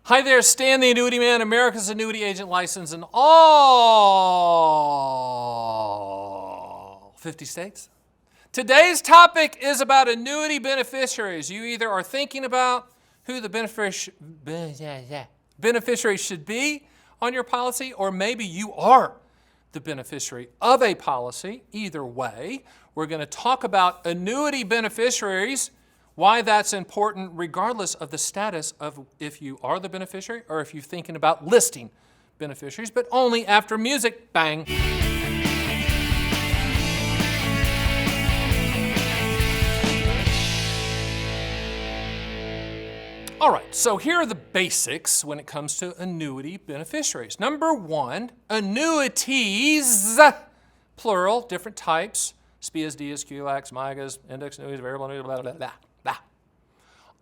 Hi there, Stan the Annuity Man, America's annuity agent licensed in all 50 states. Today's topic is about annuity beneficiaries. You either are thinking about who the beneficiary should be on your policy, or maybe you are the beneficiary of a policy. Either way, we're going to talk about annuity beneficiaries, why that's important regardless of the status of if you are the beneficiary or if you're thinking about listing beneficiaries, but only after music. Bang. All right, so here are the basics when it comes to annuity beneficiaries. Number one, annuities, plural, different types, SPIAs, DIAs, QLACs, MIGAs, index annuities, variable annuities, blah, blah, blah, blah.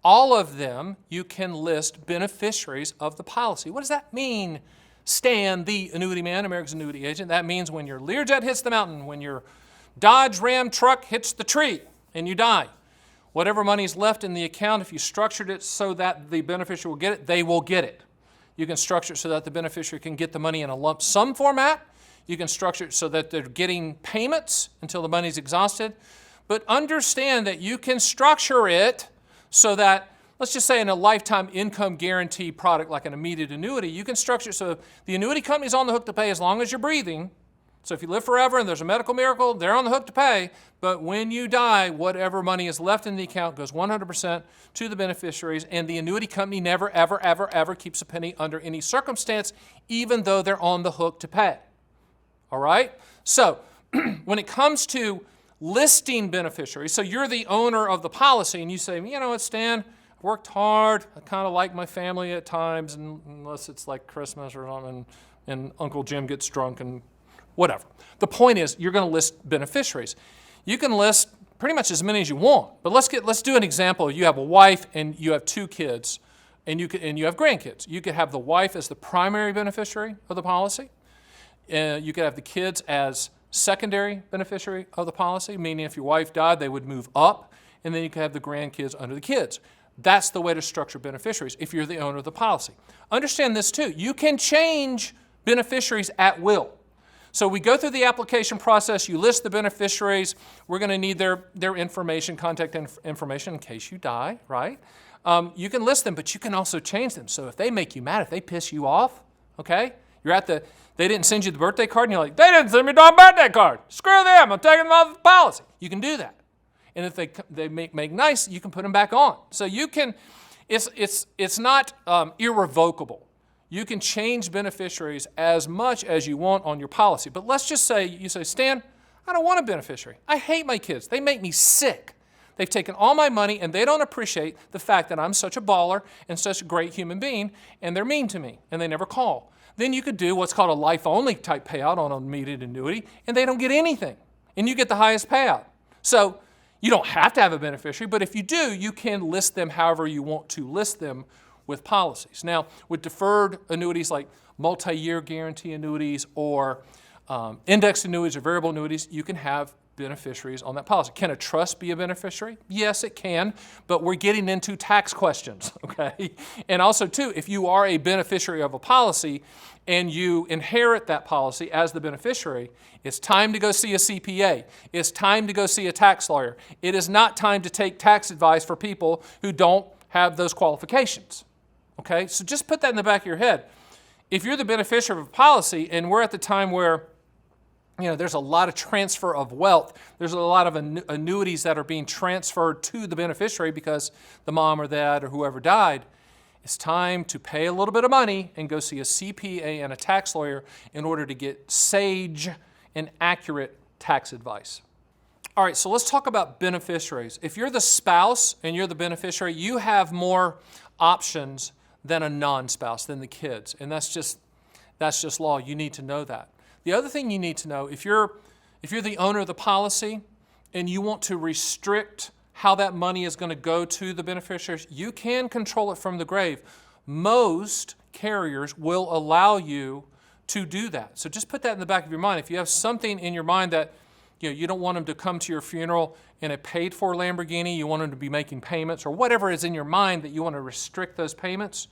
All of them, you can list beneficiaries of the policy. What does that mean? Stan, the Annuity Man, America's annuity agent. That means when your Learjet hits the mountain, when your Dodge Ram truck hits the tree and you die, whatever money is left in the account, if you structured it so that the beneficiary will get it, they will get it. You can structure it so that the beneficiary can get the money in a lump sum format. You can structure it so that they're getting payments until the money's exhausted. But understand that you can structure it so that, let's just say in a lifetime income guarantee product like an immediate annuity, you can structure it so the annuity company's on the hook to pay as long as you're breathing. So if you live forever and there's a medical miracle, they're on the hook to pay. But when you die, whatever money is left in the account goes 100% to the beneficiaries, and the annuity company never, ever, ever, ever keeps a penny under any circumstance, even though they're on the hook to pay. All right? So when it comes to listing beneficiaries, so you're the owner of the policy and you say, you know what, Stan, I worked hard, I kind of like my family at times, and unless it's like Christmas or something, and Uncle Jim gets drunk and whatever. The point is, you're going to list beneficiaries. You can list pretty much as many as you want, but let's do an example. You have a wife and you have 2 kids, and you have grandkids. You could have the wife as the primary beneficiary of the policy. You could have the kids as secondary beneficiary of the policy, meaning if your wife died, they would move up, and then you could have the grandkids under the kids. That's the way to structure beneficiaries if you're the owner of the policy. Understand this too. You can change beneficiaries at will. So we go through the application process, you list the beneficiaries, we're going to need their information, contact information in case you die, right? You can list them, but you can also change them. So if they make you mad, if they piss you off, okay, they didn't send you the birthday card, and you're like, they didn't send me the birthday card. Screw them, I'm taking them off the policy. You can do that. And if they make nice, you can put them back on. So you can, it's not irrevocable. You can change beneficiaries as much as you want on your policy. But let's just say, you say, Stan, I don't want a beneficiary. I hate my kids. They make me sick. They've taken all my money, and they don't appreciate the fact that I'm such a baller and such a great human being, and they're mean to me, and they never call. Then you could do what's called a life-only type payout on an immediate annuity, and they don't get anything, and you get the highest payout. So you don't have to have a beneficiary, but if you do, you can list them however you want to list them with policies. Now, with deferred annuities like multi-year guarantee annuities or index annuities or variable annuities, you can have beneficiaries on that policy. Can a trust be a beneficiary? Yes, it can, but we're getting into tax questions, okay? And also, too, if you are a beneficiary of a policy and you inherit that policy as the beneficiary, it's time to go see a CPA. It's time to go see a tax lawyer. It is not time to take tax advice for people who don't have those qualifications, okay? So just put that in the back of your head. If you're the beneficiary of a policy and we're at the time where there's a lot of transfer of wealth. There's a lot of annuities that are being transferred to the beneficiary because the mom or dad or whoever died. It's time to pay a little bit of money and go see a CPA and a tax lawyer in order to get sage and accurate tax advice. All right, so let's talk about beneficiaries. If you're the spouse and you're the beneficiary, you have more options than a non-spouse, than the kids. And that's just law. You need to know that. The other thing you need to know, if you're the owner of the policy and you want to restrict how that money is going to go to the beneficiaries, you can control it from the grave. Most carriers will allow you to do that. So just put that in the back of your mind. If you have something in your mind that you don't want them to come to your funeral in a paid-for Lamborghini, you want them to be making payments, or whatever is in your mind that you want to restrict those payments,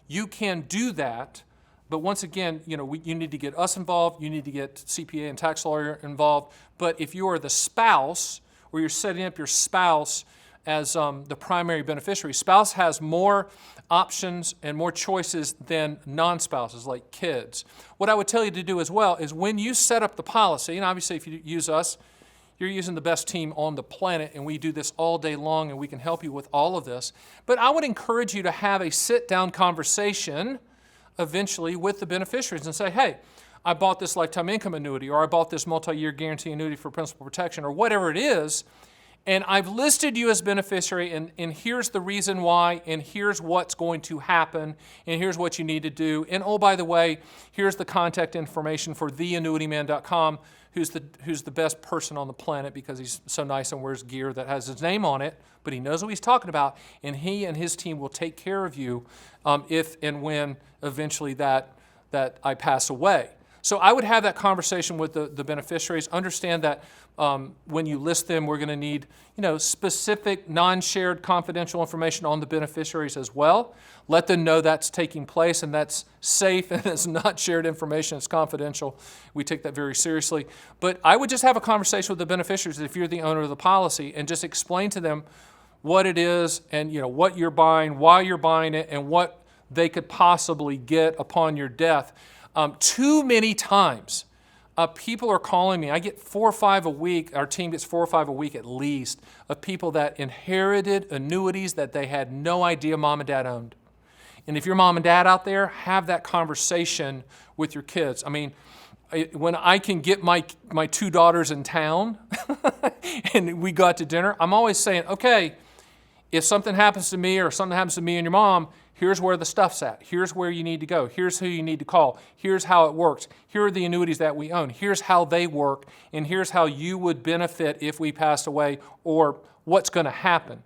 you can do that. But once again, you need to get us involved. You need to get CPA and tax lawyer involved. But if you are the spouse, or you're setting up your spouse as the primary beneficiary, spouse has more options and more choices than non-spouses, like kids. What I would tell you to do as well is when you set up the policy, and obviously if you use us, you're using the best team on the planet, and we do this all day long, and we can help you with all of this. But I would encourage you to have a sit-down conversation eventually with the beneficiaries and say, hey, I bought this lifetime income annuity, or I bought this multi-year guarantee annuity for principal protection, or whatever it is, and I've listed you as beneficiary, and here's the reason why, and here's what's going to happen, and here's what you need to do. And oh, by the way, here's the contact information for theannuityman.com, who's the best person on the planet because he's so nice and wears gear that has his name on it, but he knows what he's talking about, and he and his team will take care of you if and when eventually that I pass away. So I would have that conversation with the beneficiaries. Understand that when you list them, we're going to need specific non-shared confidential information on the beneficiaries as well. Let them know that's taking place and that's safe and it's not shared information, it's confidential. We take that very seriously. But I would just have a conversation with the beneficiaries if you're the owner of the policy and just explain to them what it is and what you're buying, why you're buying it, and what they could possibly get upon your death. Too many times, people are calling me. I get 4 or 5 a week. Our team gets 4 or 5 a week at least of people that inherited annuities that they had no idea mom and dad owned. And if you're mom and dad out there, have that conversation with your kids. I mean, when I can get my 2 daughters in town and we go out to dinner, I'm always saying, okay, if something happens to me or something happens to me and your mom, here's where the stuff's at. Here's where you need to go. Here's who you need to call. Here's how it works. Here are the annuities that we own. Here's how they work. And here's how you would benefit if we passed away or what's going to happen.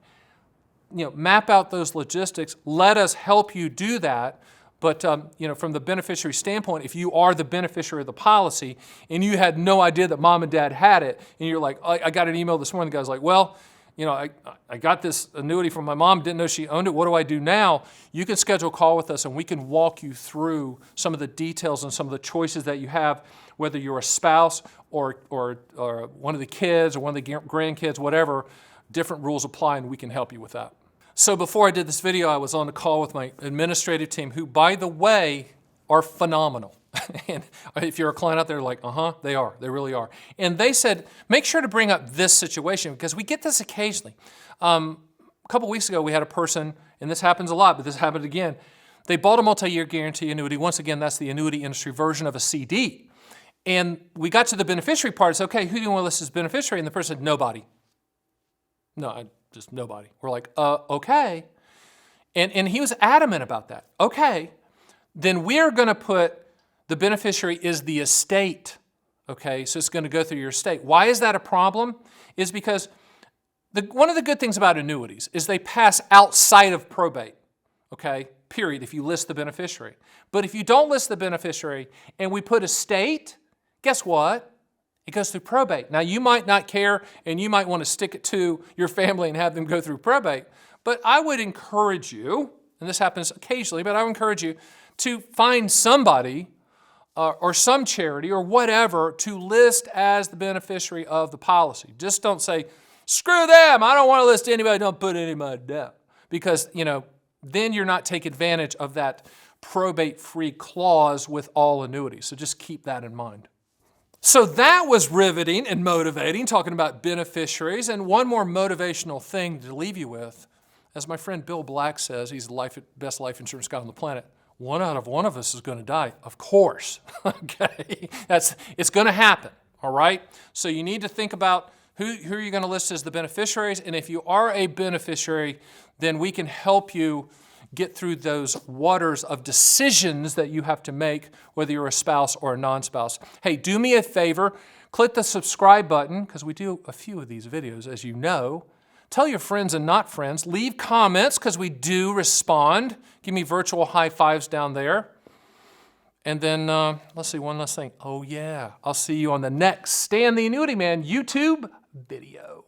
Map out those logistics. Let us help you do that. But from the beneficiary standpoint, if you are the beneficiary of the policy and you had no idea that mom and dad had it, and you're like, I got an email this morning, the guy's like, well, I got this annuity from my mom, didn't know she owned it. What do I do now? You can schedule a call with us and we can walk you through some of the details and some of the choices that you have, whether you're a spouse or one of the kids or one of the grandkids, whatever, different rules apply and we can help you with that. So before I did this video, I was on a call with my administrative team who, by the way, are phenomenal. And if you're a client out there, like, they are. They really are. And they said, make sure to bring up this situation because we get this occasionally. A couple weeks ago, we had a person, and this happens a lot, but this happened again. They bought a multi-year guarantee annuity. Once again, that's the annuity industry version of a CD. And we got to the beneficiary part. It's okay, who do you want to list as beneficiary? And the person said, nobody. No, just nobody. We're like, okay. And he was adamant about that. Okay, then we're going to put the beneficiary is the estate, okay? So it's going to go through your estate. Why is that a problem? Is because one of the good things about annuities is they pass outside of probate, okay? Period, if you list the beneficiary. But if you don't list the beneficiary and we put estate, guess what? It goes through probate. Now, you might not care and you might want to stick it to your family and have them go through probate, but I would encourage you, and this happens occasionally, but I would encourage you to find somebody or some charity or whatever to list as the beneficiary of the policy. Just don't say, screw them, I don't want to list anybody, don't put anybody down. Because, then you're not taking advantage of that probate-free clause with all annuities. So just keep that in mind. So that was riveting and motivating, talking about beneficiaries. And one more motivational thing to leave you with, as my friend Bill Black says, he's the best life insurance guy on the planet, one out of one of us is going to die, of course, okay? It's going to happen, all right? So you need to think about who you're going to list as the beneficiaries, and if you are a beneficiary, then we can help you get through those waters of decisions that you have to make, whether you're a spouse or a non-spouse. Hey, do me a favor, click the subscribe button, because we do a few of these videos, as you know. Tell your friends and not friends. Leave comments because we do respond. Give me virtual high fives down there. And then, let's see, one last thing. Oh, yeah. I'll see you on the next Stan the Annuity Man YouTube video.